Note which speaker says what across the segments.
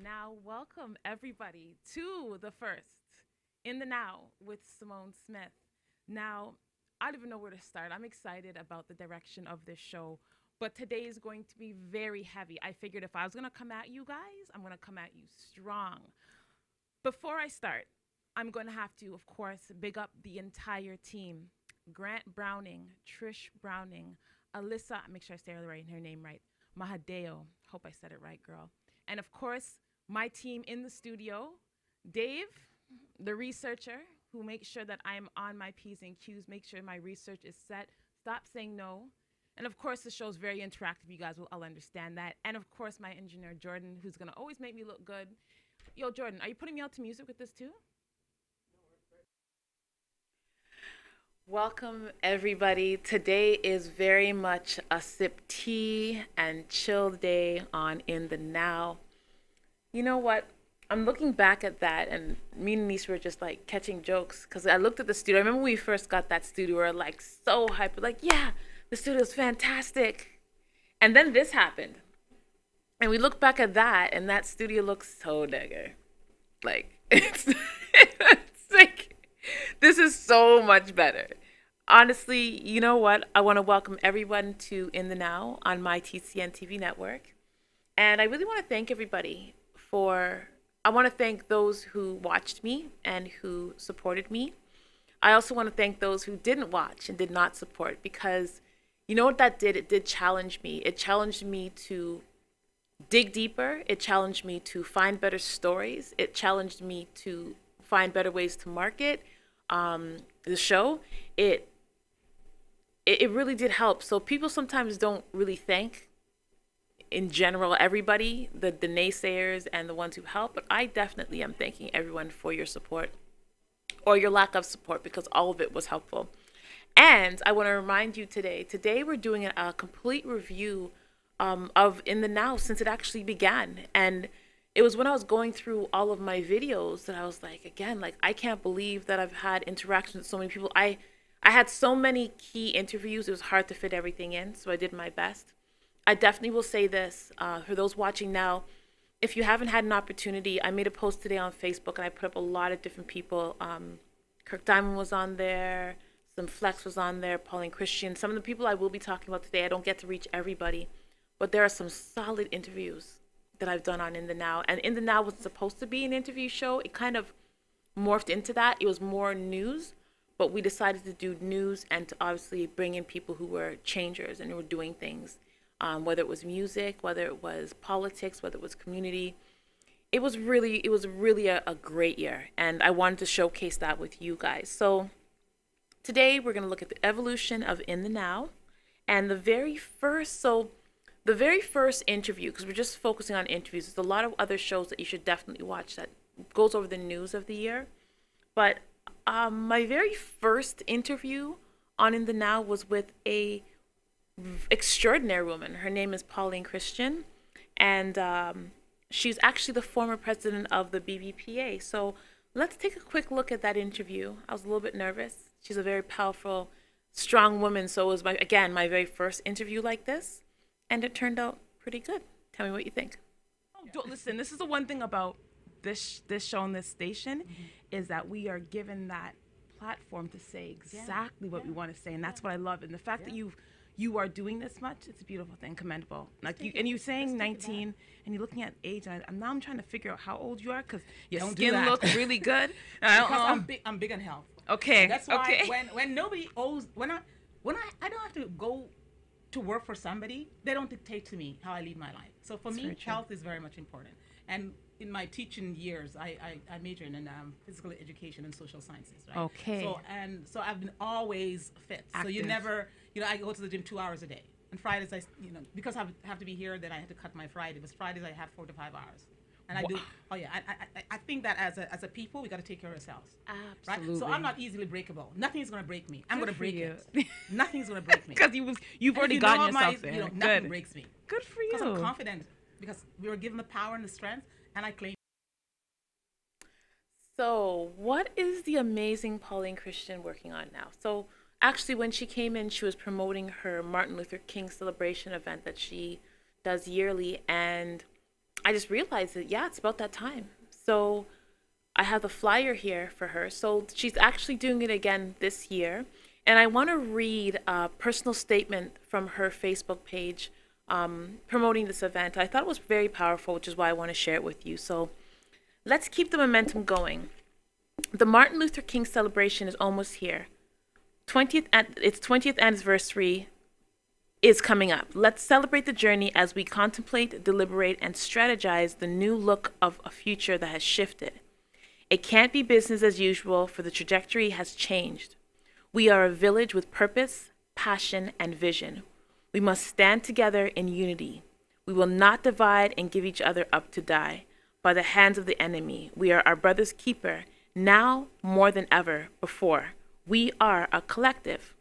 Speaker 1: Now, welcome everybody to the first in the Now with Simone Smith. Now, I don't even know where to start. I'm excited about the direction of this show, but today is going to be very heavy. I figured if I was going to come at you guys, I'm going to come at you strong. Before I start, I'm going to have to, of course, big up the entire team. Grant Browning, Trish Browning, Alyssa, make sure I say her name right, Mahadeo. Hope I said it right, girl. And of course, my team in the studio, Dave, the researcher, who makes sure that I'm on my P's and Q's, make sure my research is set, stop saying no. And of course, the show's very interactive. You guys will all understand that. And of course, my engineer, Jordan, who's going to always make me look good. Yo, Jordan, are you putting me out to music with this too? Welcome, everybody. Today is very much a sip tea and chill day on In the Now. You know what? I'm looking back at that, and me and Niece were just like catching jokes because I looked at the studio. I remember when we first got that studio, we were like so hyped, like, yeah, the studio's fantastic. And then this happened. And we look back at that, and that studio looks so nigger. Like, it's like, this is so much better. Honestly, you know what? I want to welcome everyone to In the Now on MyTCNTV network. And I really want to thank everybody I want to thank those who watched me and who supported me. I also want to thank those who didn't watch and did not support because you know what that did? It did challenge me. It challenged me to dig deeper. It challenged me to find better stories. It challenged me to find better ways to market the show. It really did help. So people sometimes don't really thank in general everybody, the naysayers and the ones who help, but I definitely am thanking everyone for your support or your lack of support because all of it was helpful. And I want to remind you today we're doing a complete review of In the Now since it actually began. And it was when I was going through all of my videos that I was like, again, like I can't believe that I've had interactions with so many people. I had so many key interviews. It was hard to fit everything in, so I did my best. I definitely will say this for those watching now. If you haven't had an opportunity, I made a post today on Facebook and I put up a lot of different people. Kirk Diamond was on there. Some Flex was on there. Pauline Christian. Some of the people I will be talking about today, I don't get to reach everybody. But there are some solid interviews that I've done on In the Now. And In the Now was supposed to be an interview show. It kind of morphed into that. It was more news. But we decided to do news and to obviously bring in people who were changers and who were doing things. Whether it was music, whether it was politics, whether it was community. It was really a great year. And I wanted to showcase that with you guys. So today we're going to look at the evolution of In the Now. And the very first interview, because we're just focusing on interviews, there's a lot of other shows that you should definitely watch that goes over the news of the year. But my very first interview on In the Now was with a extraordinary woman. Her name is Pauline Christian, and she's actually the former president of the BBPA. So let's take a quick look at that interview. I was a little bit nervous. She's a very powerful, strong woman. So it was my very first interview like this, and it turned out pretty good. Tell me what you think. Oh, listen, this is the one thing about this show and this station is that we are given that platform to say exactly what we want to say, and that's what I love. And the fact that you are doing this much, it's a beautiful thing, commendable. Like you, and you're saying 19, and you're looking at age, and I'm trying to figure out how old you are because your skin looks really good.
Speaker 2: Because I'm big on health.
Speaker 1: Okay.
Speaker 2: That's why
Speaker 1: Okay.
Speaker 2: when nobody owes I don't have to go to work for somebody, they don't dictate to me how I lead my life. So for me, health is very much important. And in my teaching years, I majored in physical education and social sciences, right?
Speaker 1: Okay.
Speaker 2: So I've been always fit.
Speaker 1: Active.
Speaker 2: So you never, I go to the gym 2 hours a day. And Fridays, because I have to be here, then I have to cut my Friday. But Fridays, I have 4 to 5 hours. And I do. Oh yeah, I think that as a people, we got to take care of ourselves.
Speaker 1: Absolutely.
Speaker 2: Right. So I'm not easily breakable. Nothing's gonna break me. I'm
Speaker 1: Good
Speaker 2: gonna
Speaker 1: for
Speaker 2: break
Speaker 1: you.
Speaker 2: it. Nothing's gonna break me.
Speaker 1: Because you've
Speaker 2: And
Speaker 1: already
Speaker 2: if
Speaker 1: gotten
Speaker 2: know
Speaker 1: yourself there.
Speaker 2: nothing
Speaker 1: Good.
Speaker 2: breaks me.
Speaker 1: Good for
Speaker 2: Because I'm
Speaker 1: you.
Speaker 2: confident. Because we were given the power and the strength, and I claim.
Speaker 1: So, what is the amazing Pauline Christian working on now? So, actually, when she came in, she was promoting her Martin Luther King celebration event that she does yearly, and I just realized that, yeah, it's about that time. So I have the flyer here for her. So she's actually doing it again this year. And I want to read a personal statement from her Facebook page promoting this event. I thought it was very powerful, which is why I want to share it with you. So let's keep the momentum going. The Martin Luther King celebration is almost here. Its 20th anniversary is coming up. Let's celebrate the journey as we contemplate, deliberate, and strategize the new look of a future that has shifted. It can't be business as usual, for the trajectory has changed. We are a village with purpose, passion, and vision. We must stand together in unity. We will not divide and give each other up to die by the hands of the enemy. We are our brother's keeper, now more than ever before. We are a collective.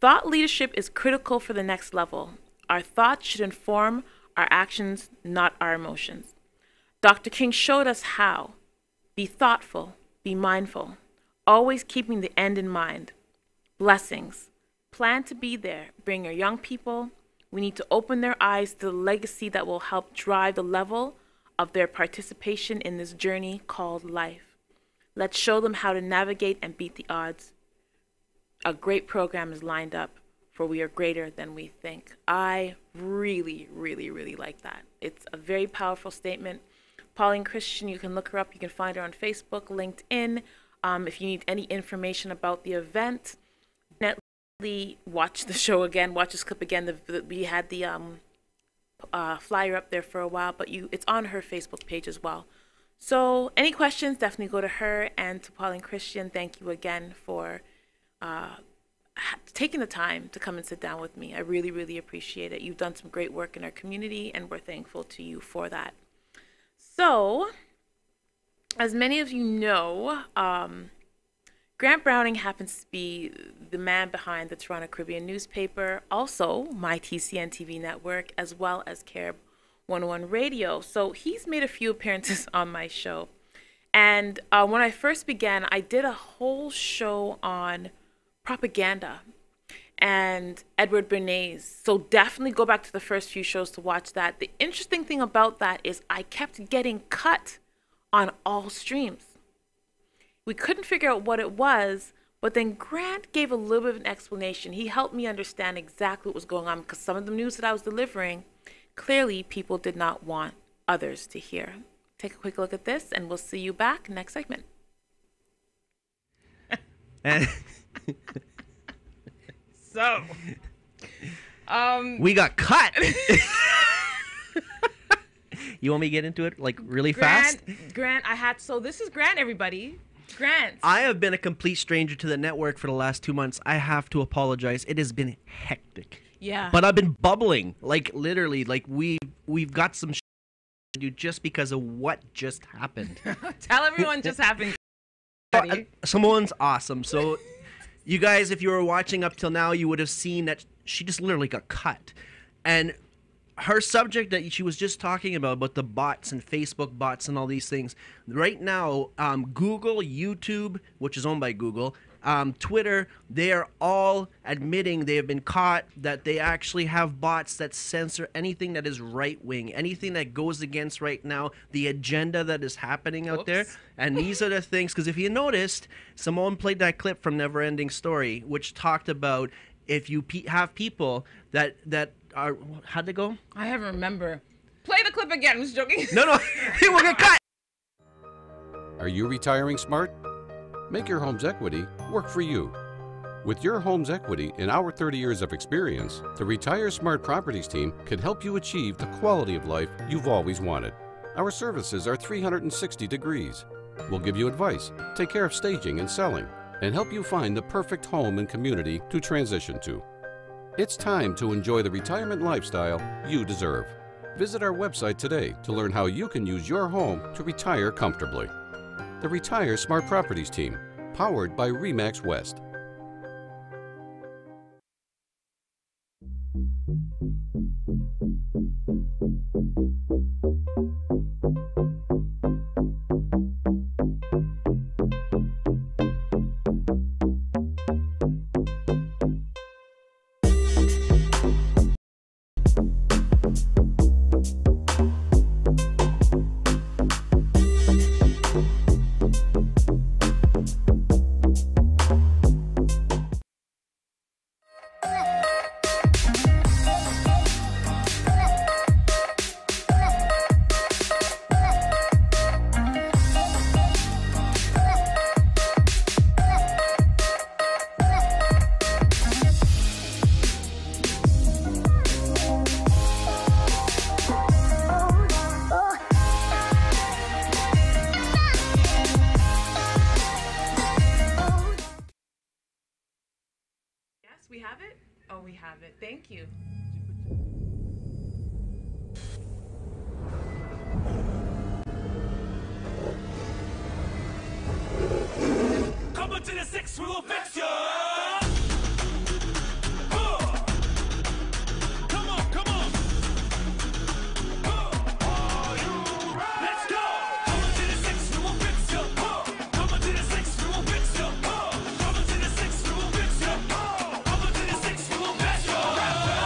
Speaker 1: Thought leadership is critical for the next level. Our thoughts should inform our actions, not our emotions. Dr. King showed us how. Be thoughtful, be mindful, always keeping the end in mind. Blessings. Plan to be there. Bring your young people. We need to open their eyes to the legacy that will help drive the level of their participation in this journey called life. Let's show them how to navigate and beat the odds. A great program is lined up, for we are greater than we think. I really, really, really like that. It's a very powerful statement. Pauline Christian, you can look her up. You can find her on Facebook, LinkedIn. If you need any information about the event, definitely watch the show again. Watch this clip again. We had the flyer up there for a while, but it's on her Facebook page as well. So any questions, definitely go to her. And to Pauline Christian, thank you again for taking the time to come and sit down with me. I really, really appreciate it. You've done some great work in our community, and we're thankful to you for that. So, as many of you know, Grant Browning happens to be the man behind the Toronto Caribbean newspaper, also MyTCNTV network, as well as Carib 101 Radio. So he's made a few appearances on my show. And when I first began, I did a whole show on propaganda and Edward Bernays. So definitely go back to the first few shows to watch that. The interesting thing about that is I kept getting cut on all streams. We couldn't figure out what it was, but then Grant gave a little bit of an explanation. He helped me understand exactly what was going on, because some of the news that I was delivering, clearly people did not want others to hear. Take a quick look at this, and we'll see you back next segment.
Speaker 2: So,
Speaker 3: we got cut. You want me to get into it like really fast?
Speaker 1: Grant, so this is Grant, everybody. Grant.
Speaker 3: I have been a complete stranger to the network for the last 2 months. I have to apologize. It has been hectic.
Speaker 1: Yeah.
Speaker 3: But I've been bubbling, like literally, like we've got some to do just because of what just happened.
Speaker 1: Tell everyone just happened.
Speaker 3: Simone's awesome. So you guys, if you were watching up till now, you would have seen that she just literally got cut. And her subject that she was just talking about the bots and Facebook bots and all these things, right now, Google, YouTube, which is owned by Google, Twitter, they are all admitting they have been caught, that they actually have bots that censor anything that is right-wing, anything that goes against right now the agenda that is happening out there. And these are the things, because if you noticed, Simone played that clip from Neverending Story, which talked about if you have people that are, how'd they go?
Speaker 1: I haven't remember. Play the clip again. I was joking.
Speaker 3: No, he will get cut.
Speaker 4: Are you retiring smart? Make your home's equity work for you. With your home's equity and our 30 years of experience, the Retire Smart Properties team can help you achieve the quality of life you've always wanted. Our services are 360 degrees. We'll give you advice, take care of staging and selling, and help you find the perfect home and community to transition to. It's time to enjoy the retirement lifestyle you deserve. Visit our website today to learn how you can use your home to retire comfortably. The Retire Smart Properties team, powered by RE/MAX West.
Speaker 1: Oh, we have it. Thank you.
Speaker 5: Coming to the 6, we will fix ya. Come on, come on. Are you ready? Let's go. Coming to the 6, we will fix ya. Coming to the 6, we will fix ya. Coming to the 6, we will fix ya. Coming to the 6, we will fix ya.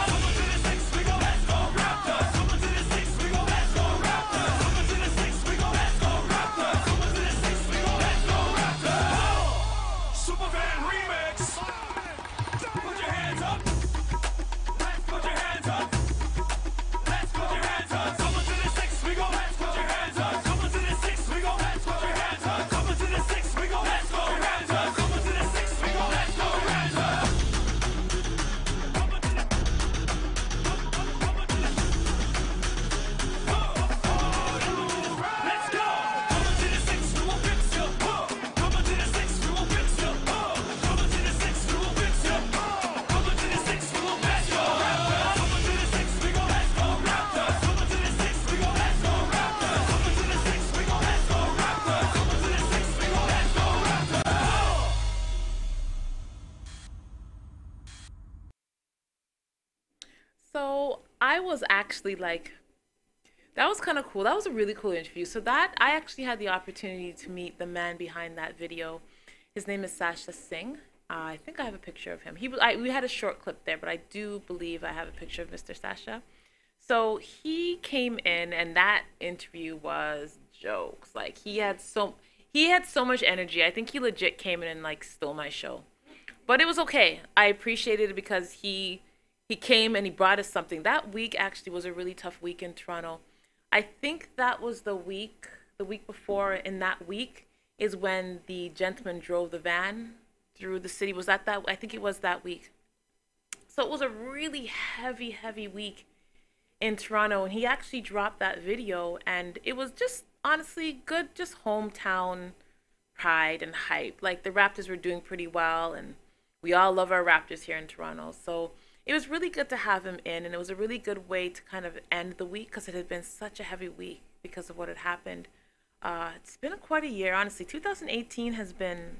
Speaker 5: Coming to the 6, we go. Let's go Raptors. Coming to the 6, we go. Let's go Raptors. Coming to the 6, we go. Let's go Raptors. Coming to the 6, we go. Let's go Raptors. Superman remix. Put your hands up. Let's put your hands up. Let's put your hands up. Coming to the 6, we go. Let's put your hands up. Coming to the 6, we go. Let's put your hands up. Coming to the 6, we go. Let's go hands up. Coming to the 6, we go. Let's go hands up. Coming to the Let's go. Coming to the 6, we will fix ya. Coming to the 6, we will fix ya. Coming to the 6, we will fix ya. Coming to the 6, we will fix ya. Coming to the 6, we go. Let's go Raptors. Coming to the 6, we go. Let's go Raptors. Coming to the 6, we go. Let's go Raptors. Coming to the 6, we go. Let's go Raptors.
Speaker 1: So I was actually like, that was kind of cool. That was a really cool interview. So that I actually had the opportunity to meet the man behind that video. His name is Sasha Singh. I think I have a picture of him. We had a short clip there, but I do believe I have a picture of Mr. Sasha. So he came in, and that interview was jokes. Like he had so much energy. I think he legit came in and like stole my show. But it was okay. I appreciated it because he came and he brought us something. That week actually was a really tough week in Toronto. I think that was the week before. In that week is when the gentleman drove the van through the city. Was that I think it was that week. So it was a really heavy week in Toronto, and he actually dropped that video, and it was just honestly good, just hometown pride and hype. Like the Raptors were doing pretty well, and we all love our Raptors here in Toronto. So it was really good to have him in, and it was a really good way to kind of end the week because it had been such a heavy week because of what had happened. It's been quite a year, honestly. 2018 has been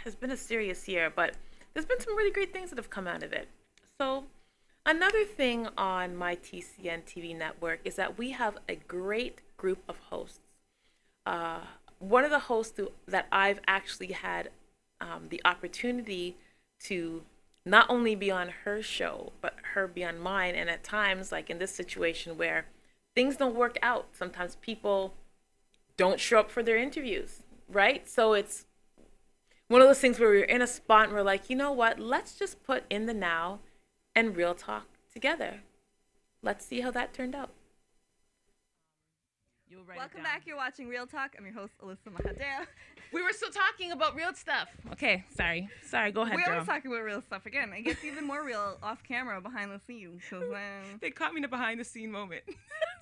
Speaker 1: a serious year, but there's been some really great things that have come out of it. So another thing on MyTCNTV network is that we have a great group of hosts. One of the hosts that I've actually had the opportunity to not only be on her show, but her be on mine. And at times, like in this situation where things don't work out, sometimes people don't show up for their interviews, right? So it's one of those things where we're in a spot and we're like, you know what? Let's just put In the Now and Real Talk together. Let's see how that turned out.
Speaker 6: Welcome back. You're watching Real Talk. I'm your host, Alyssa Mahadeo.
Speaker 1: We were still talking about real stuff. Okay, sorry. Go ahead,
Speaker 6: We
Speaker 1: girl.
Speaker 6: always talking about real stuff again. It gets even more real off camera, behind the scenes.
Speaker 1: They caught me in a behind the scene moment.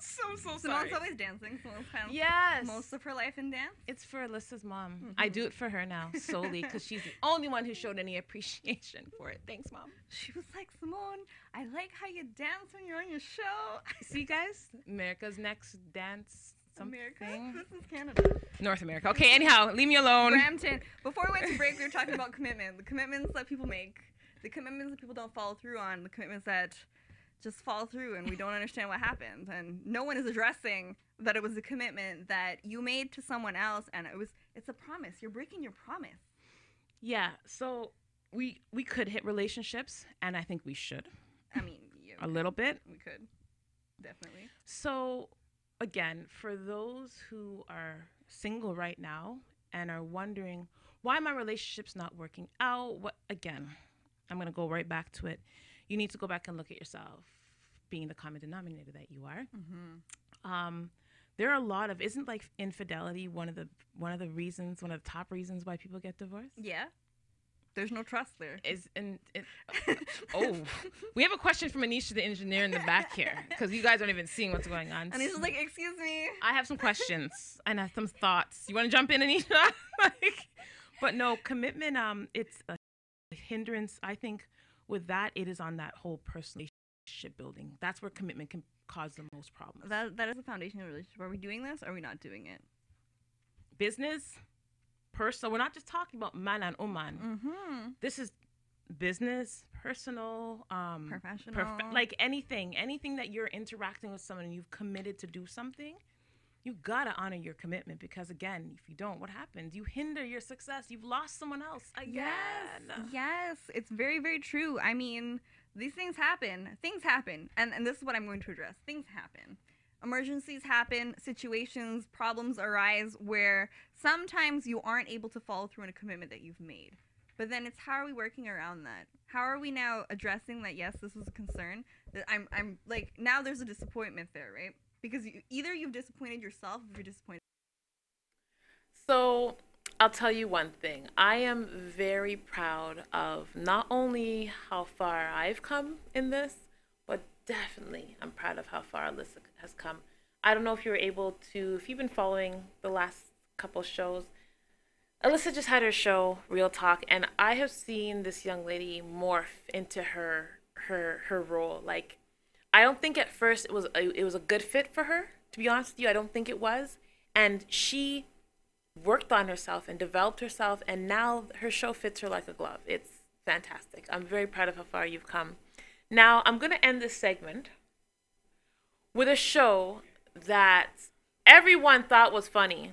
Speaker 1: So sorry.
Speaker 6: Simone's always dancing. Simone's kind of
Speaker 1: Yes.
Speaker 6: most of her life in dance.
Speaker 1: It's for Alyssa's mom. I do it for her now, solely, because she's the only one who showed any appreciation for it. Thanks, Mom.
Speaker 6: She was like, Simone, I like how you dance when you're on your show.
Speaker 1: See, guys? America's Next Dance something.
Speaker 6: America? This is Canada.
Speaker 1: North America. Okay, anyhow, leave me alone.
Speaker 6: Brampton. Before we went to break, we were talking about commitment. The commitments that people make. The commitments that people don't follow through on. The commitments that just fall through and we don't understand what happened. And no one is addressing that it was a commitment that you made to someone else, and it's a promise. You're breaking your promise.
Speaker 1: Yeah, so we could hit relationships, and I think we should.
Speaker 6: I mean, yeah,
Speaker 1: a little bit.
Speaker 6: We could. Definitely.
Speaker 1: So again, for those who are single right now and are wondering why my relationship's not working out, I'm going to go right back to it. You need to go back and look at yourself, being the common denominator that you are. Mm-hmm. There are a lot of, isn't like infidelity one of the top reasons why people get divorced?
Speaker 6: Yeah. There's no trust there.
Speaker 1: We have a question from Anisha, the engineer, in the back here, because you guys aren't even seeing what's going on.
Speaker 6: Anisha's like, excuse me.
Speaker 1: I have some questions and I have some thoughts. You want to jump in, Anisha? But no, commitment, it's a hindrance, I think,
Speaker 7: with that, it is on that whole personal relationship building. That's where commitment can cause the most problems.
Speaker 6: That is the foundation of a relationship. Are we doing this or are we not doing it?
Speaker 7: Business, personal. We're not just talking about man and woman.
Speaker 6: Mm-hmm.
Speaker 7: This is business, personal,
Speaker 6: Professional.
Speaker 7: like anything that you're interacting with someone and you've committed to do something. You gotta honor your commitment, because again, if you don't, what happens? You hinder your success. You've lost someone else again.
Speaker 6: Yes, it's very, very true. I mean, these things happen. And this is what I'm going to address. Things happen. Emergencies happen, situations, problems arise where sometimes you aren't able to follow through on a commitment that you've made. But then it's, how are we working around that? How are we now addressing that, yes, this was a concern, that I'm like, now there's a disappointment there, right? Because either you've disappointed yourself or you're disappointed.
Speaker 1: So I'll tell you one thing. I am very proud of not only how far I've come in this, but definitely I'm proud of how far Alyssa has come. I don't know if you were able to, if you've been following the last couple shows, Alyssa just had her show, Real Talk, and I have seen this young lady morph into her role. Like, I don't think at first it was a good fit for her, to be honest with you. I don't think it was. And she worked on herself and developed herself, and now her show fits her like a glove. It's fantastic. I'm very proud of how far you've come. Now, I'm going to end this segment with a show that everyone thought was funny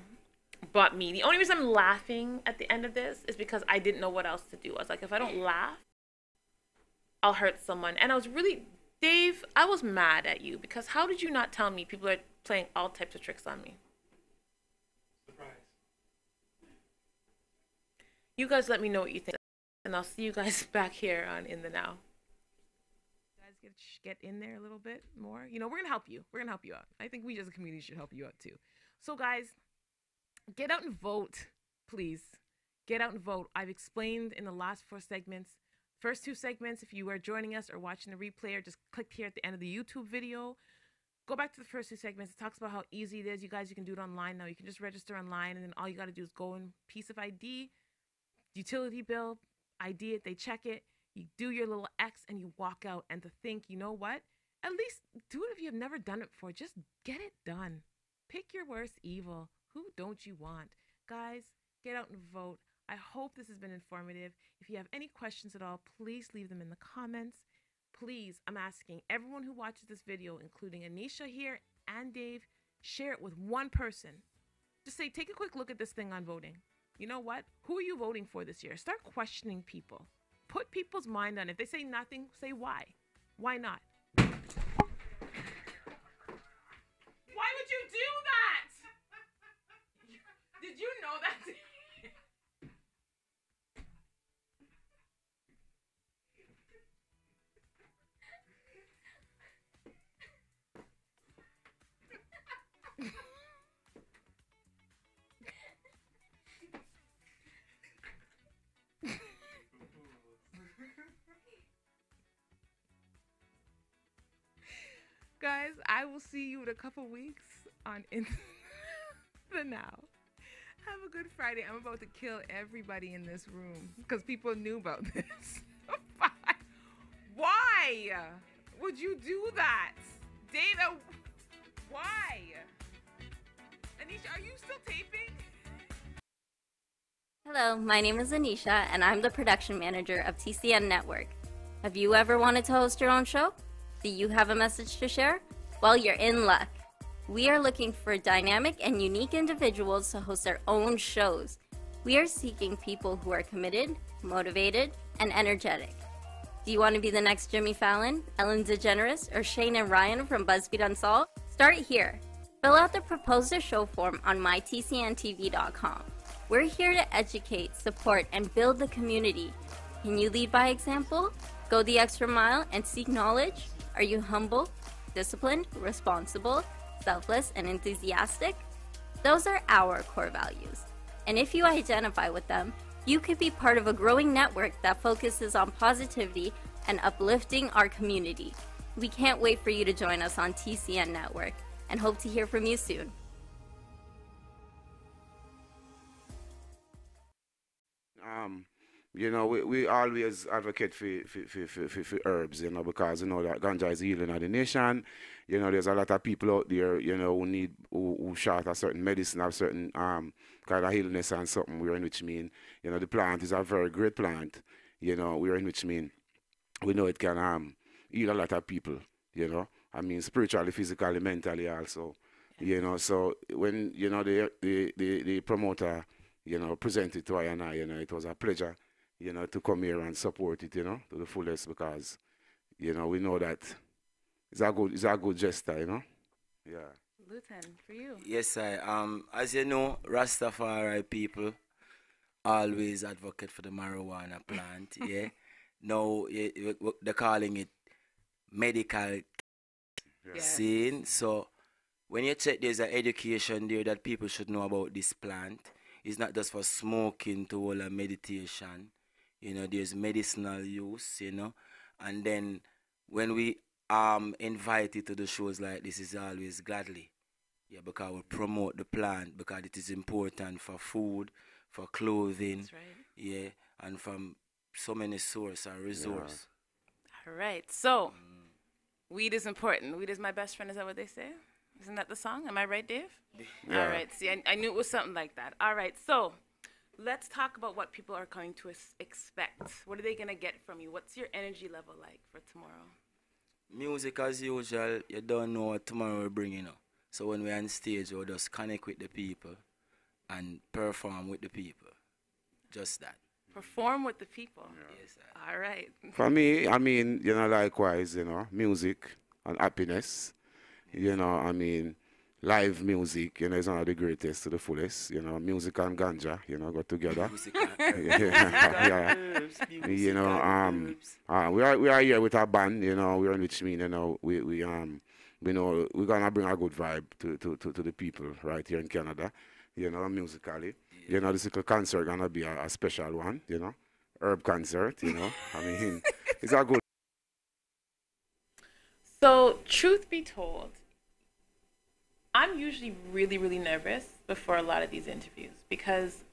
Speaker 1: but me. The only reason I'm laughing at the end of this is because I didn't know what else to do. I was like, if I don't laugh, I'll hurt someone. And I was really... Dave, I was mad at you because how did you not tell me people are playing all types of tricks on me?
Speaker 8: Surprise.
Speaker 1: You guys let me know what you think, and I'll see you guys back here on In the Now.
Speaker 7: You guys get in there a little bit more. You know, we're going to help you. We're going to help you out. I think we as a community should help you out too. So guys, get out and vote, please. Get out and vote. I've explained in the last 4 segments. First 2 segments, if you are joining us or watching the replay, or just click here at the end of the YouTube video, go back to the first 2 segments. It talks about how easy it is. You guys, you can do it online now. You can just register online, and then all you got to do is go in, piece of ID, utility bill, ID it, they check it, you do your little X, and you walk out. And to think, you know what? At least do it if you have never done it before. Just get it done. Pick your worst evil. Who don't you want? Guys, get out and vote. I hope this has been informative. If you have any questions at all, please leave them in the comments. Please, I'm asking everyone who watches this video, including Anisha here and Dave, share it with one person. Just say, take a quick look at this thing on voting. You know what? Who are you voting for this year? Start questioning people. Put people's mind on it. If they say nothing, say why. Why not? Why would you do that? Did you know that? Guys, I will see you in a couple weeks on In the Now. Have a good Friday. I'm about to kill everybody in this room because people knew about this. Why would you do that? Dana, why? Anisha, are you still taping?
Speaker 9: Hello, my name is Anisha, and I'm the production manager of TCN Network. Have you ever wanted to host your own show? Do you have a message to share? Well, you're in luck. We are looking for dynamic and unique individuals to host their own shows. We are seeking people who are committed, motivated, and energetic. Do you want to be the next Jimmy Fallon, Ellen DeGeneres, or Shane and Ryan from BuzzFeed Unsolved? Start here. Fill out the Propose a Show form on MyTCNTV.com. We're here to educate, support, and build the community. Can you lead by example? Go the extra mile and seek knowledge? Are you humble, disciplined, responsible, selfless, and enthusiastic? Those are our core values. And if you identify with them, you could be part of a growing network that focuses on positivity and uplifting our community. We can't wait for you to join us on TCN Network and hope to hear from you soon.
Speaker 10: You know, we always advocate for herbs, you know, because you know that ganja is healing of the nation. You know, there's a lot of people out there, you know, who shot a certain medicine or certain kind of illness and something. We're in which mean, you know, the plant is a very great plant. You know, we're in which mean we know it can heal a lot of people. You know, I mean spiritually, physically, mentally also. You know, so when you know the promoter, you know, presented to I and I, you know, it was a pleasure, you know, to come here and support it, you know, to the fullest because, you know, we know that it's a good gesture, you know. Yeah.
Speaker 1: Lutan, for you.
Speaker 11: Yes, I as you know, Rastafari people always advocate for the marijuana plant. Yeah. Now they're calling it medical scene. So when you check, there's an education there that people should know about this plant. It's not just for smoking to all a meditation. You know, there's medicinal use, you know. And then when we invited to the shows like this, is always gladly. Yeah, because we promote the plant because it is important for food, for clothing.
Speaker 1: That's right.
Speaker 11: Yeah, and from so many sources and resources.
Speaker 1: All right. So, weed is important. Weed is my best friend. Is that what they say? Isn't that the song? Am I right, Dave?
Speaker 10: Yeah.
Speaker 1: All right. See, I knew it was something like that. All right. So, let's talk about what people are going to expect. What are they going to get from you? What's your energy level like for tomorrow?
Speaker 11: Music as usual, you don't know what tomorrow will bring, you know. So when we're on stage, we'll just connect with the people and perform with the people. Just that.
Speaker 1: Perform with the people.
Speaker 11: Yes, sir.
Speaker 1: All right.
Speaker 10: For me, I mean, you know, likewise, you know, music and happiness. You know, I mean, live music, you know, is one of the greatest to the fullest. You know, music and ganja, you know, go together.
Speaker 11: Music and
Speaker 10: Yeah.
Speaker 11: herbs,
Speaker 10: You know,
Speaker 11: herbs.
Speaker 10: we are here with our band, you know, we're in which mean, you know, we know we're gonna bring a good vibe to the people right here in Canada, you know, musically. You know, this little concert gonna be a special one, you know. Herb concert, you know. I mean it's a good.
Speaker 1: So, truth be told, I'm usually really, really nervous before a lot of these interviews because,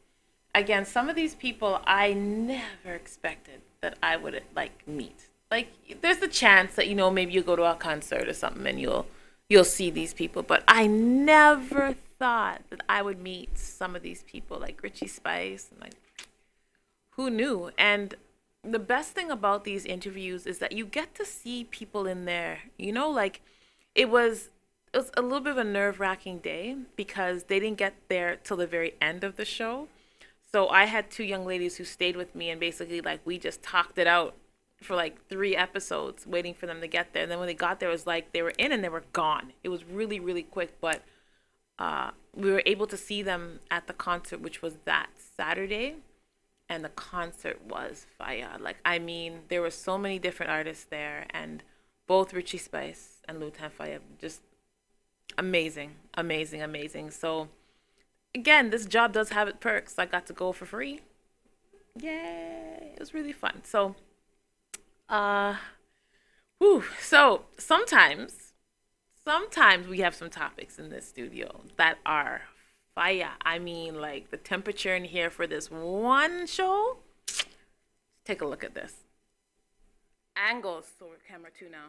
Speaker 1: again, some of these people I never expected that I would like meet. Like, there's the chance that, you know, maybe you go to a concert or something and you'll see these people, but I never thought that I would meet some of these people, like Richie Spice, and like, who knew? And the best thing about these interviews is that you get to see people in there, you know, like it was a little bit of a nerve-wracking day because they didn't get there till the very end of the show. So I had two young ladies who stayed with me and basically like we just talked it out for like 3 episodes waiting for them to get there. And then when they got there, it was like they were in and they were gone. It was really, really quick, but we were able to see them at the concert, which was that Saturday. And the concert was fire. Like, I mean, there were so many different artists there, and both Richie Spice and Lutan Fire, just amazing, amazing, amazing. So, again, this job does have its perks. I got to go for free. Yay! It was really fun. So, So, sometimes we have some topics in this studio that are fire. I mean, like the temperature in here for this one show. Take a look at this. Angles. So we're camera 2 now.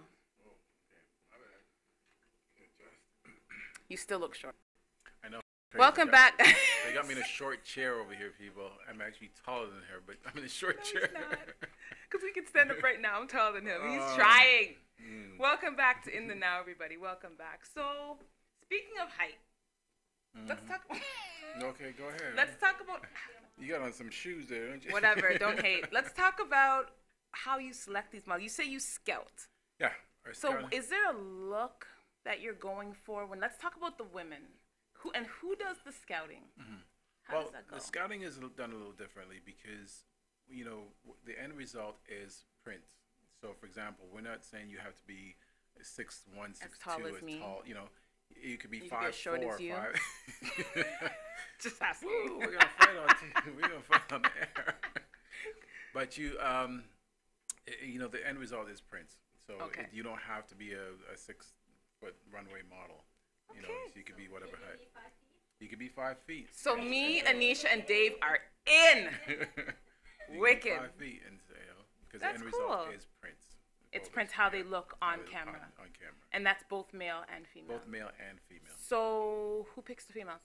Speaker 1: You still look short.
Speaker 8: I know.
Speaker 1: Welcome back.
Speaker 8: They got me in a short chair over here, people. I'm actually taller than her, but I'm in a short chair.
Speaker 7: Because we can stand up right now. I'm taller than him. He's trying. Welcome back to In the Now, everybody. Welcome back. So, speaking of height, let's talk.
Speaker 8: Okay, go ahead.
Speaker 7: Let's talk about.
Speaker 8: You got on some shoes there, don't you?
Speaker 7: Whatever. Don't hate. Let's talk about how you select these models. You say you scout.
Speaker 8: Yeah.
Speaker 7: So, is there a look that you're going for when? Let's talk about the women. Who does the scouting? How does that go?
Speaker 8: The scouting is done a little differently because, you know, the end result is print. So, for example, we're not saying you have to be 6'1", 6'2",
Speaker 7: tall as me.
Speaker 8: tall. You know, you could be
Speaker 7: You could
Speaker 8: 5'4",
Speaker 7: be as short as you.
Speaker 8: 5.
Speaker 7: Just asking.
Speaker 8: Woo, we're gonna fight on. We're gonna fight on the air. But you know, the end result is prints. So you don't have to be a 6-foot runway model. You know, so you could be whatever height. You could be 5 feet.
Speaker 7: So me, Anisha, and Dave are in. Wicked.
Speaker 8: 5 feet, and because the
Speaker 7: That's
Speaker 8: end result
Speaker 7: cool.
Speaker 8: is prints.
Speaker 7: It's prints how they look on camera.
Speaker 8: On camera.
Speaker 7: And that's both male and female.
Speaker 8: Both male and female.
Speaker 7: So who picks the females?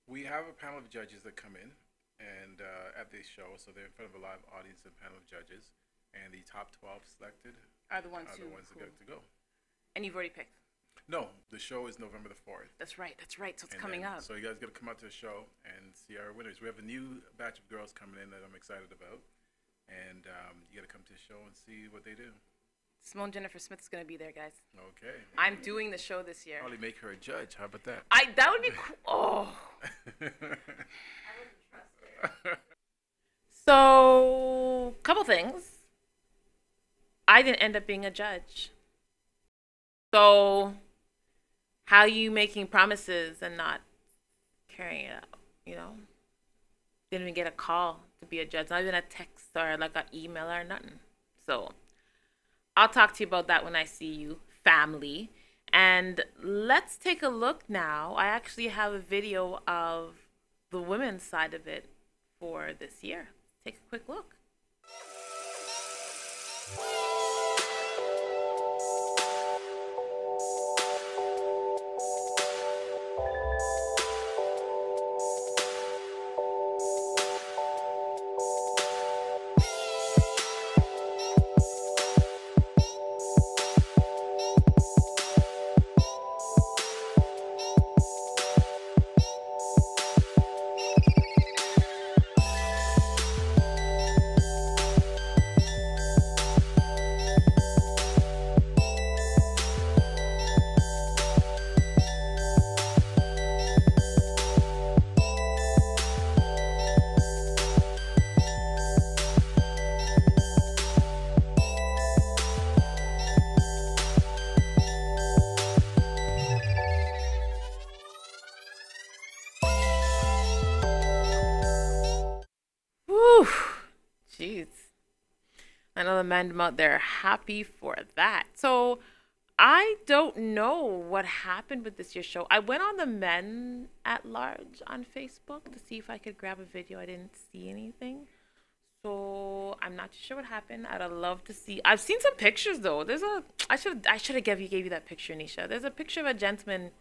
Speaker 8: We have a panel of judges that come in and at this show, so they're in front of a live audience and panel of judges, and the top 12 selected
Speaker 7: Are the ones
Speaker 8: that get to go.
Speaker 7: And you've already picked.
Speaker 8: No, the show is November the 4th.
Speaker 7: That's right. So it's
Speaker 8: And
Speaker 7: coming up.
Speaker 8: So you guys got to come out to the show and see our winners. We have a new batch of girls coming in that I'm excited about, and you got to come to the show and see what they do.
Speaker 7: Simone Jennifer Smith is going to be there, guys.
Speaker 8: Okay.
Speaker 7: I'm doing the show this year.
Speaker 8: Probably make her a judge. How about that?
Speaker 7: That would be cool. Oh. So, couple things. I didn't end up being a judge. So, how are you making promises and not carrying it out? You know, didn't even get a call to be a judge, not even a text or like an email or nothing. So, I'll talk to you about that when I see you, family. And let's take a look now. I actually have a video of the women's side of it for this year. Take a quick look. Whew. Jeez. I know the men out there are happy for that. So I don't know what happened with this year's show. I went on the Men at Large on Facebook to see if I could grab a video. I didn't see anything. So I'm not too sure what happened. I'd love to see. I've seen some pictures though. I should have gave you that picture, Nisha. There's a picture of a gentleman,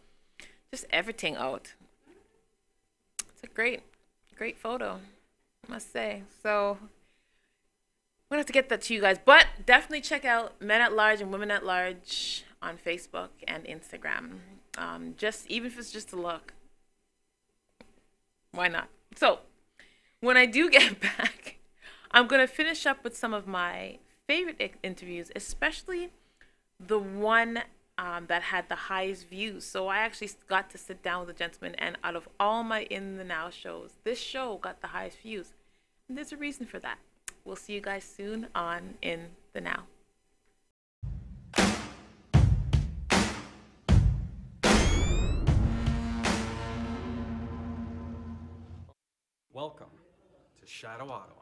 Speaker 7: just everything out. It's a great photo, I must say. So I'm gonna have to get that to you guys. But definitely check out Men at Large and Women at Large on Facebook and Instagram. Just even if it's just a look. Why not? So when I do get back, I'm going to finish up with some of my favorite interviews, especially the one that had the highest views. So I actually got to sit down with a gentleman, and out of all my In the Now shows, this show got the highest views. And there's a reason for that. We'll see you guys soon on In the Now.
Speaker 12: Welcome to Shadow Auto.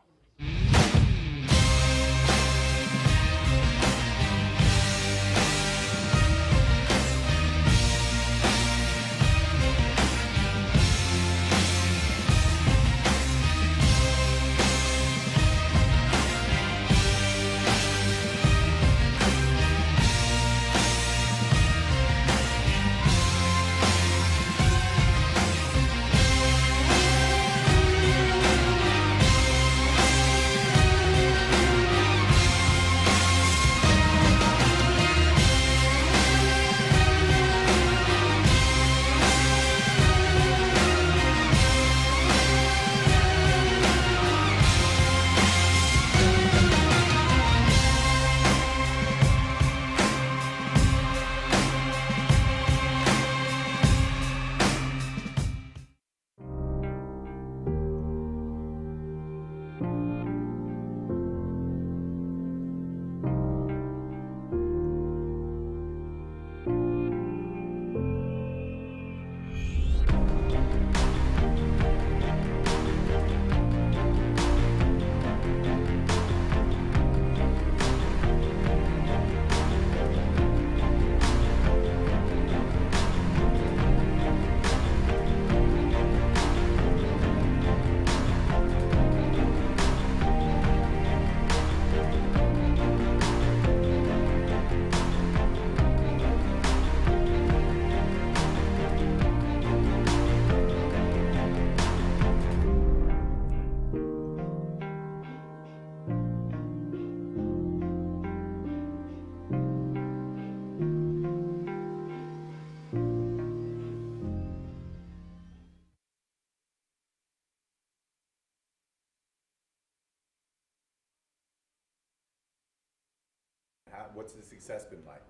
Speaker 13: what's the success been like?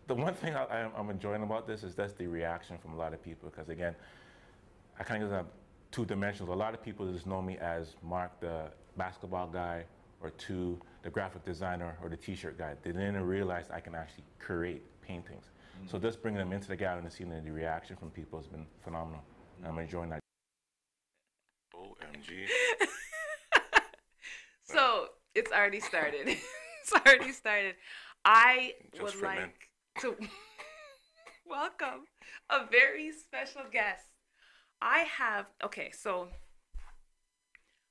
Speaker 14: The one thing I'm enjoying about this is that's the reaction from a lot of people, because again, I kind of have two dimensions. A lot of people just know me as Mark, the basketball guy, or two, the graphic designer or the t-shirt guy. They didn't realize I can actually create paintings. So just bringing them into the gallery and seeing the reaction from people has been phenomenal. I'm enjoying that.
Speaker 15: OMG.
Speaker 7: So it's already started. It's already started. I would like to welcome a very special guest. So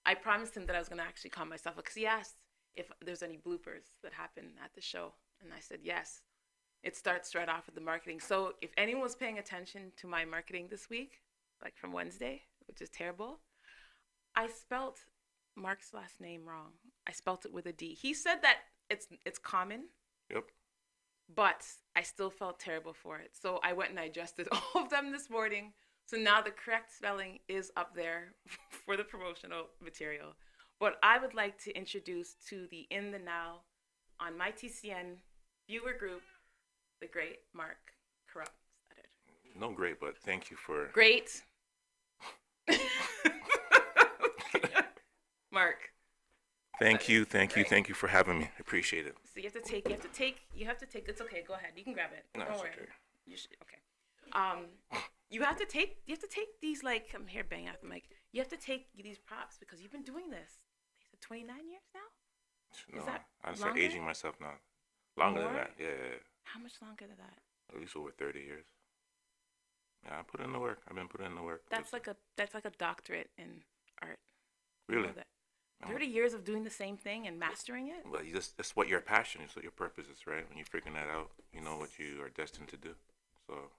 Speaker 7: I promised him that I was going to actually call myself, because he asked if there's any bloopers that happen at the show. And I said, yes. It starts right off with the marketing. So if anyone was paying attention to my marketing this week, like from Wednesday, which is terrible, I spelt Mark's last name wrong. I spelt it with a D. He said that it's common.
Speaker 15: Yep.
Speaker 7: But I still felt terrible for it. So I went and I adjusted all of them this morning. So now the correct spelling is up there for the promotional material. But I would like to introduce to the In the Now on MyTCN viewer group, the great Mark Corrupt.
Speaker 15: No great, but thank you for...
Speaker 7: Great. Mark.
Speaker 15: Thank you for having me. I appreciate it.
Speaker 7: So you have to take, it's okay, go ahead. You can grab it.
Speaker 15: No,
Speaker 7: Don't
Speaker 15: it's
Speaker 7: worry.
Speaker 15: okay.
Speaker 7: You should, okay. You have to take these, like, I'm here banging out the mic. You have to take these props because you've been doing this. Is it 29 years now?
Speaker 15: No,
Speaker 7: Is that
Speaker 15: I start
Speaker 7: longer?
Speaker 15: aging myself now. Longer than
Speaker 7: More?
Speaker 15: that, yeah.
Speaker 7: How much longer than that?
Speaker 15: At least over 30 years. Yeah, I put in the work. I've been putting in the work.
Speaker 7: That's like a doctorate in art. You
Speaker 15: Really?
Speaker 7: know that. 30 years of doing the same thing and mastering it?
Speaker 15: Well, that's what your passion is, what your purpose is, right? When you're figuring that out, you know what you are destined to do. So,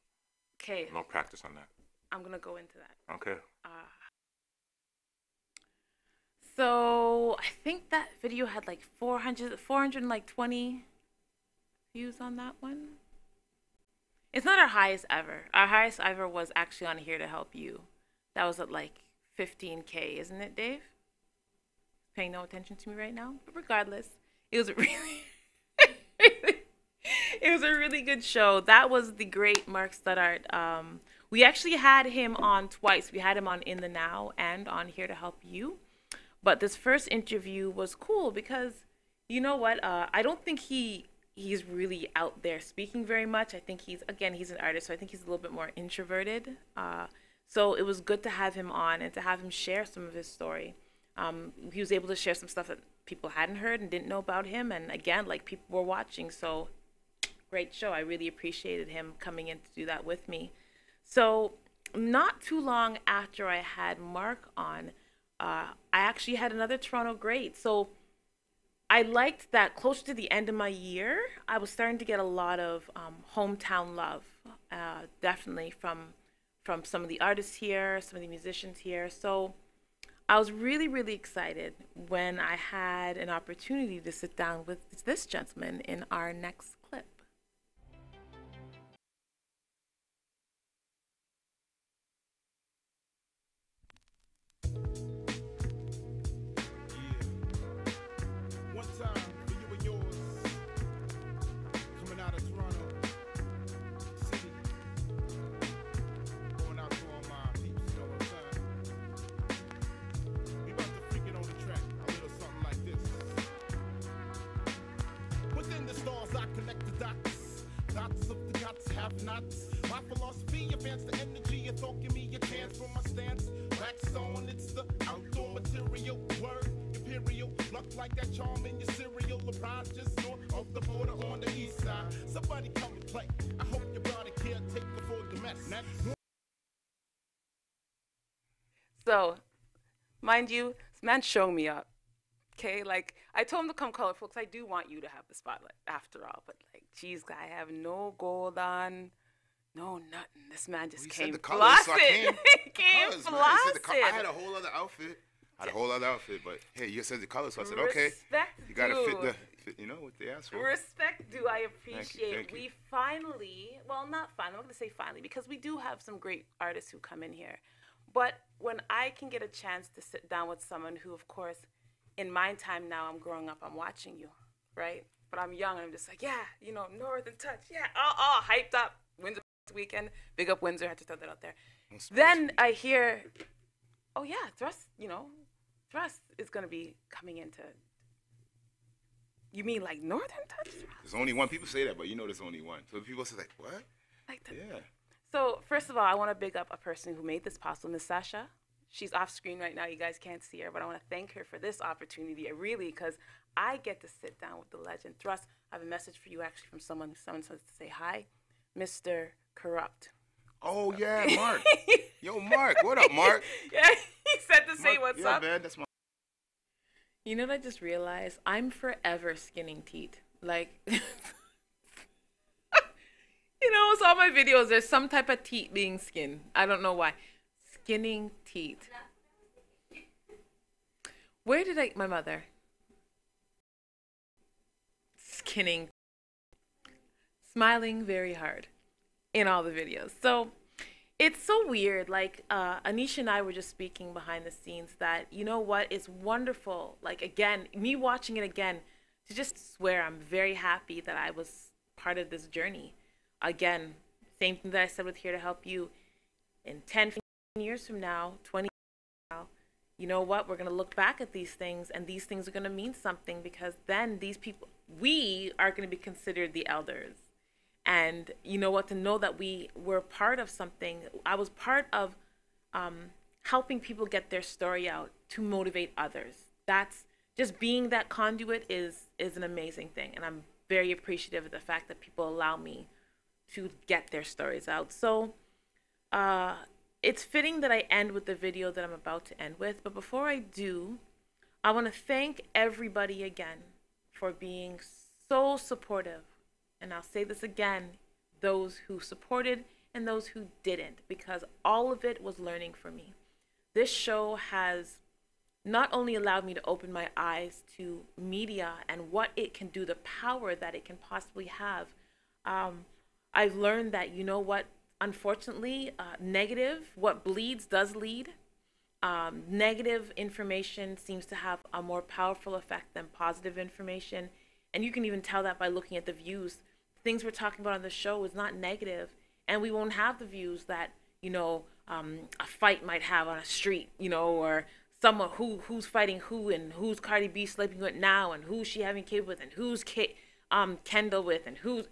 Speaker 7: okay.
Speaker 15: No practice on that.
Speaker 7: I'm going to go into that.
Speaker 15: Okay.
Speaker 7: So I think that video had like 420 views on that one. It's not our highest ever. Our highest ever was actually on Here to Help You. That was at like 15K, isn't it, Dave? Paying no attention to me right now. But regardless, it was it was a really good show. That was the great Mark Studart. We actually had him on twice. We had him on In the Now and on Here to Help You. But this first interview was cool because, you know what? I don't think he's really out there speaking very much. I think he's an artist, so I think he's a little bit more introverted. So it was good to have him on and to have him share some of his story. He was able to share some stuff that people hadn't heard and didn't know about him. And again, like, people were watching. So great show. I really appreciated him coming in to do that with me. So not too long after I had Mark on, I actually had another Toronto great. So I liked that close to the end of my year, I was starting to get a lot of hometown love, definitely from some of the artists here, some of the musicians here. So I was really, really excited when I had an opportunity to sit down with this gentleman in our next clip.
Speaker 16: One time for you and yours, coming out of Toronto City, going out to all my peeps, you know what I'm saying? We about to freak it on the track, a little something like this. Within the stars I connect the dots, dots of the gots have nots. My philosophy advance the energy, and thought give me a chance from my stance. Blackstone, it's the outdoor material word. Imperial, luck like that charm in your cereal. LeBron just north of the border on the east side. Somebody come and play. I hope your body can't take the full domestic.
Speaker 7: So, mind you, this man showed me up. Okay, like, I told him to come colorful because I do want you to have the spotlight after all. But, like, geez, I have no gold on, no nothing. This man just came flossing. He came flossing.
Speaker 10: I had a whole other outfit. But hey, you said the color, so I said, okay. You gotta fit you know, what they asked for.
Speaker 7: Respect due, I appreciate.
Speaker 10: Thank you.
Speaker 7: We finally, well, not finally, I'm going to say finally, because we do have some great artists who come in here. But when I can get a chance to sit down with someone who, of course, in my time now, I'm growing up, I'm watching you, right? but I'm young and I'm just like, yeah, you know, North and Touch, yeah, all hyped up. Windsor weekend, big up Windsor. Had to throw that out there. Then I hear, oh yeah, Thrust, you know, Thrust is gonna be coming into. You mean like Northern Touch?
Speaker 13: There's only one. People say that, but you know there's only one. So people say like, what? Yeah.
Speaker 7: So first of all, I want to big up a person who made this possible, Miss Sasha. She's off screen right now. You guys can't see her, but I want to thank her for this opportunity. Really, because I get to sit down with the legend Thrust. I have a message for you actually from someone says to say hi, Mr. Corrupt.
Speaker 13: Oh yeah, Mark. Yo, Mark. What up, Mark?
Speaker 7: Yeah, he said to say what's up.
Speaker 13: Yeah, man. That's my.
Speaker 1: You know what I just realized? I'm forever skinning teeth. Like, you know, it's all my videos. There's some type of teeth being skinned. I don't know why. Skinning teeth. Where did my mother? Skinning. Smiling very hard in all the videos. So it's so weird. Like Anisha and I were just speaking behind the scenes that, you know what, it's wonderful. Like, again, me watching it again, to just swear I'm very happy that I was part of this journey. Again, same thing that I said with Here to Help You. In 10 years from now, 20 years from now, you know what, we're going to look back at these things, and these things are going to mean something, because then these people, we are going to be considered the elders. And you know what, to know that we were part of something. I was part of helping people get their story out to motivate others. That's just being that conduit is an amazing thing. And I'm very appreciative of the fact that people allow me to get their stories out. So it's fitting that I end with the video that I'm about to end with. But before I do, I want to thank everybody again for being so supportive. And I'll say this again, those who supported and those who didn't, because all of it was learning for me. This show has not only allowed me to open my eyes to media and what it can do, the power that it can possibly have. I've learned that, you know what, unfortunately, negative, what bleeds does lead. Negative information seems to have a more powerful effect than positive information. And you can even tell that by looking at the views. Things we're talking about on the show is not negative, and we won't have the views that, you know, a fight might have on a street, you know, or someone who's fighting who, and who's Cardi B sleeping with now, and who's she having kid with, and who's Kendall with, and who's.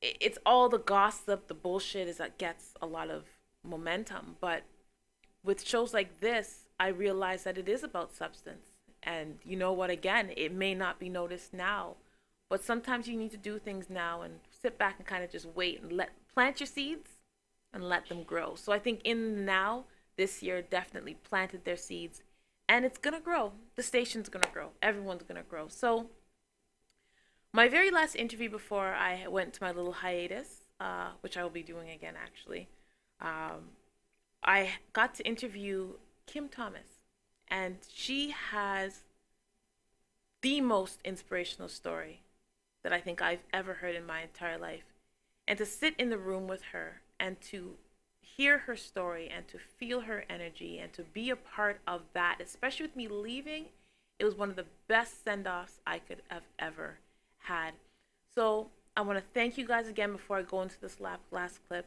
Speaker 1: It's all the gossip, the bullshit is that gets a lot of momentum. But with shows like this, I realize that it is about substance. And you know what, again, it may not be noticed now, but sometimes you need to do things now and sit back and kind of just wait and plant your seeds and let them grow. So I think in now, this year definitely planted their seeds, and it's going to grow. The station's going to grow. Everyone's going to grow. So my very last interview before I went to my little hiatus, which I will be doing again actually, I got to interview Kim Thomas. And she has the most inspirational story that I think I've ever heard in my entire life. And to sit in the room with her and to hear her story and to feel her energy and to be a part of that, especially with me leaving, it was one of the best send-offs I could have ever had. So I want to thank you guys again before I go into this last clip.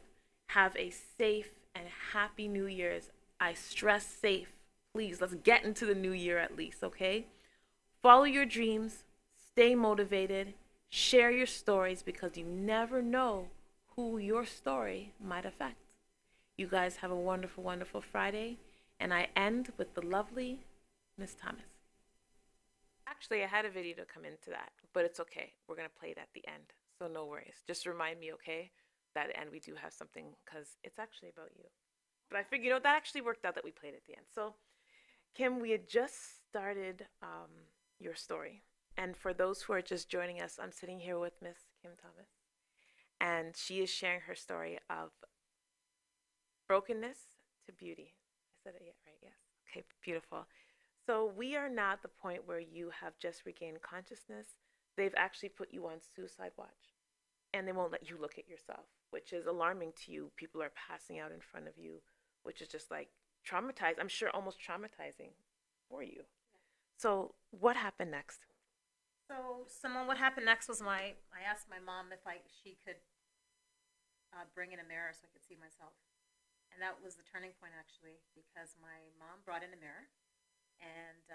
Speaker 1: Have a safe and happy New Year's. I stress safe. Please, let's get into the new year at least, okay? Follow your dreams, stay motivated, share your stories, because you never know who your story might affect. You guys have a wonderful, wonderful Friday, and I end with the lovely Miss Thomas. Actually, I had a video to come into that, but it's okay. We're going to play it at the end, so no worries. Just remind me, okay, that at the end we do have something, because it's actually about you. But I figured, you know, that actually worked out that we played at the end. So Kim, we had just started your story. And for those who are just joining us, I'm sitting here with Miss Kim Thomas. And she is sharing her story of brokenness to beauty. I said it yet, right? Yes. Okay, beautiful. So we are now at the point where you have just regained consciousness. They've actually put you on suicide watch. And they won't let you look at yourself, which is alarming to you. People are passing out in front of you, which is just like traumatized. I'm sure almost traumatizing for you. So what happened next?
Speaker 17: So, Simone, what happened next was I asked my mom if she could bring in a mirror so I could see myself. And that was the turning point, actually, because my mom brought in a mirror, and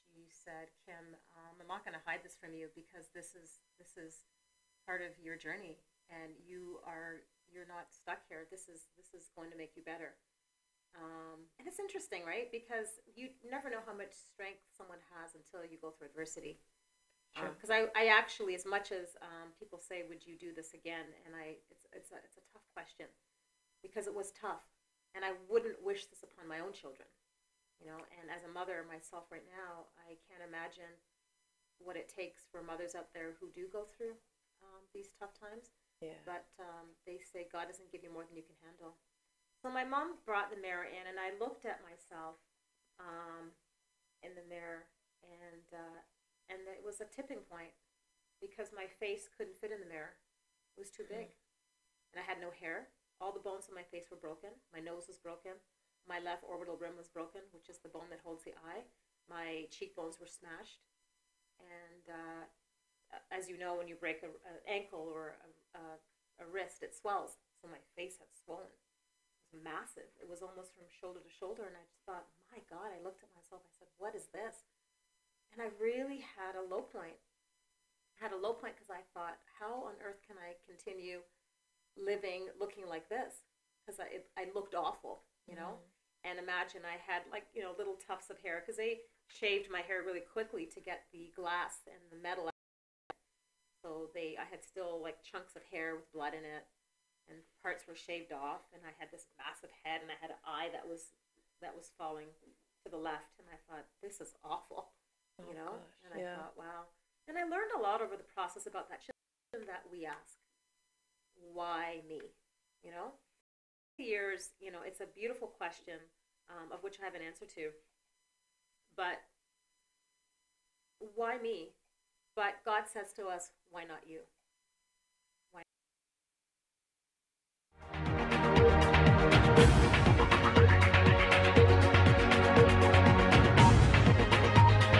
Speaker 17: she said, "Kim, I'm not going to hide this from you because this is part of your journey, and you're not stuck here. This is going to make you better." And it's interesting, right? Because you never know how much strength someone has until you go through adversity. Because I actually, as much as people say, "Would you do this again?" and it's a tough question, because it was tough, and I wouldn't wish this upon my own children, And as a mother myself right now, I can't imagine what it takes for mothers out there who do go through these tough times.
Speaker 1: Yeah.
Speaker 17: But they say God doesn't give you more than you can handle. So my mom brought the mirror in, and I looked at myself in the mirror, and it was a tipping point because my face couldn't fit in the mirror. It was too big. And I had no hair. All the bones in my face were broken. My nose was broken. My left orbital rim was broken, which is the bone that holds the eye. My cheekbones were smashed. And as you know, when you break an ankle or a wrist, it swells. So my face had swollen. It was massive. It was almost from shoulder to shoulder. And I just thought, my God, I looked at myself. I said, what is this? And I really had a low point. I had a low point because I thought, how on earth can I continue living looking like this? Because I looked awful, And imagine I had little tufts of hair because they shaved my hair really quickly to get the glass and the metal out. So I had still chunks of hair with blood in it, and parts were shaved off, and I had this massive head, and I had an eye that was falling to the left, and I thought, this is awful.
Speaker 1: Gosh,
Speaker 17: and I thought, wow. And I learned a lot over the process about that question that we ask. Why me? Years, it's a beautiful question, of which I have an answer to. But why me? But God says to us, why not you?